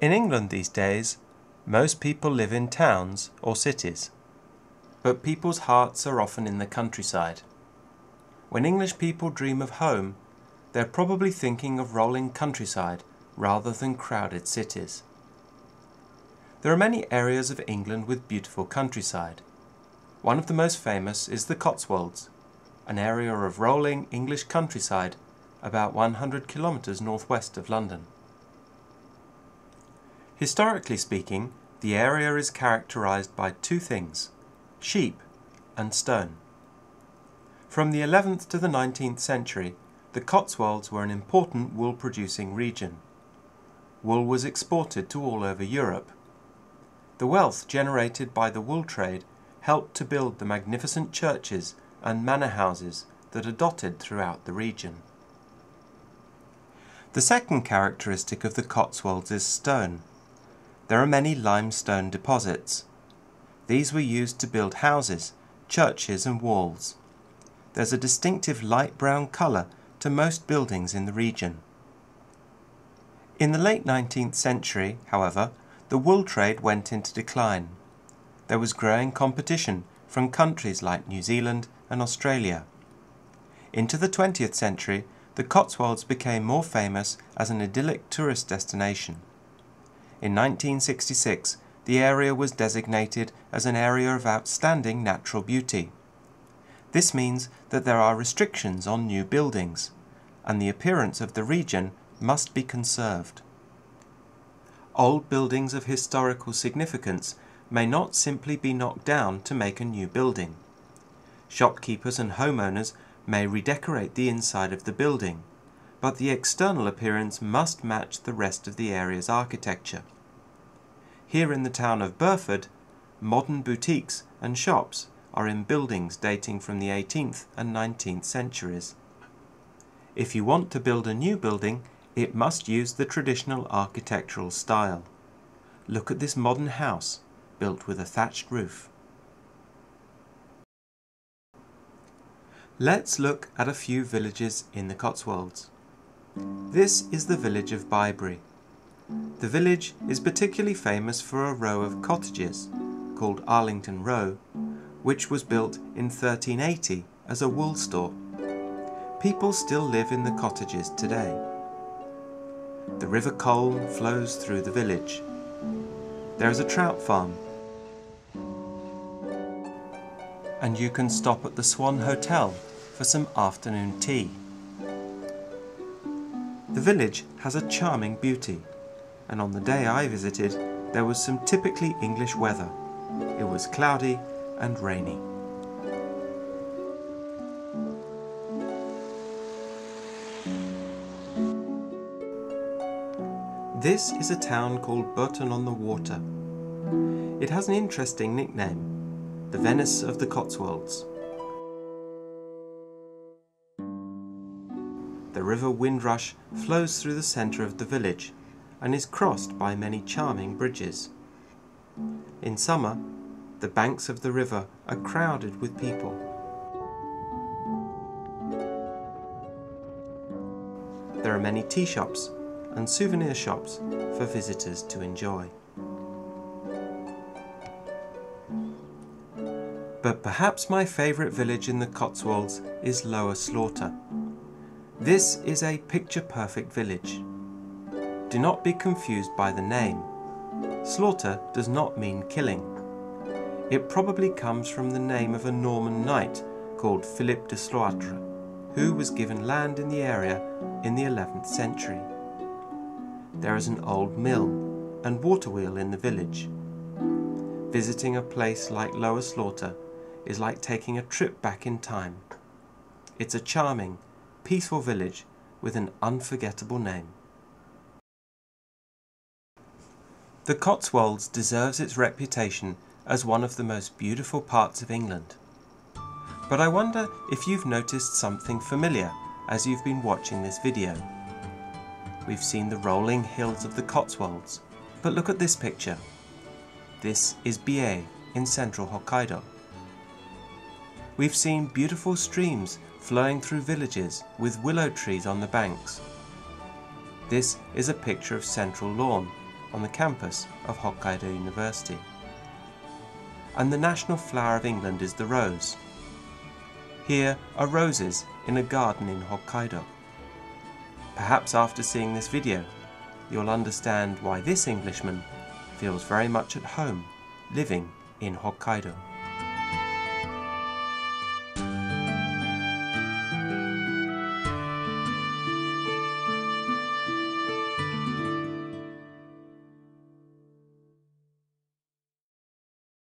In England these days, most people live in towns or cities, but people's hearts are often in the countryside. When English people dream of home, they're probably thinking of rolling countryside rather than crowded cities. There are many areas of England with beautiful countryside. One of the most famous is the Cotswolds, an area of rolling English countryside about 100 kilometres northwest of London. Historically speaking, the area is characterised by two things: sheep and stone. From the 11th to the 19th century, the Cotswolds were an important wool-producing region. Wool was exported to all over Europe. The wealth generated by the wool trade helped to build the magnificent churches and manor houses that are dotted throughout the region. The second characteristic of the Cotswolds is stone. There are many limestone deposits. These were used to build houses, churches and walls. There's a distinctive light brown colour to most buildings in the region. In the late 19th century, however, the wool trade went into decline. There was growing competition from countries like New Zealand and Australia. Into the 20th century, the Cotswolds became more famous as an idyllic tourist destination. In 1966, the area was designated as an area of outstanding natural beauty. This means that there are restrictions on new buildings, and the appearance of the region must be conserved. Old buildings of historical significance may not simply be knocked down to make a new building. Shopkeepers and homeowners may redecorate the inside of the building, but the external appearance must match the rest of the area's architecture. Here in the town of Burford, modern boutiques and shops are in buildings dating from the 18th and 19th centuries. If you want to build a new building, it must use the traditional architectural style. Look at this modern house, built with a thatched roof. Let's look at a few villages in the Cotswolds. This is the village of Bibury. The village is particularly famous for a row of cottages, called Arlington Row, which was built in 1380 as a wool store. People still live in the cottages today. The River Colne flows through the village. There is a trout farm, and you can stop at the Swan Hotel for some afternoon tea. The village has a charming beauty, and on the day I visited there was some typically English weather. It was cloudy and rainy. This is a town called Bourton-on-the-Water. It has an interesting nickname, the Venice of the Cotswolds. The River Windrush flows through the centre of the village and is crossed by many charming bridges. In summer, the banks of the river are crowded with people. There are many tea shops and souvenir shops for visitors to enjoy. But perhaps my favourite village in the Cotswolds is Lower Slaughter. This is a picture-perfect village. Do not be confused by the name. Slaughter does not mean killing. It probably comes from the name of a Norman knight called Philip de Slaughter, who was given land in the area in the 11th century. There is an old mill and water wheel in the village. Visiting a place like Lower Slaughter is like taking a trip back in time. It's a charming, peaceful village with an unforgettable name. The Cotswolds deserves its reputation as one of the most beautiful parts of England. But I wonder if you've noticed something familiar as you've been watching this video. We've seen the rolling hills of the Cotswolds, but look at this picture. This is Bibury in central Hokkaido. We've seen beautiful streams flowing through villages with willow trees on the banks. This is a picture of Central Lawn on the campus of Hokkaido University. And the national flower of England is the rose. Here are roses in a garden in Hokkaido. Perhaps after seeing this video, you'll understand why this Englishman feels very much at home living in Hokkaido.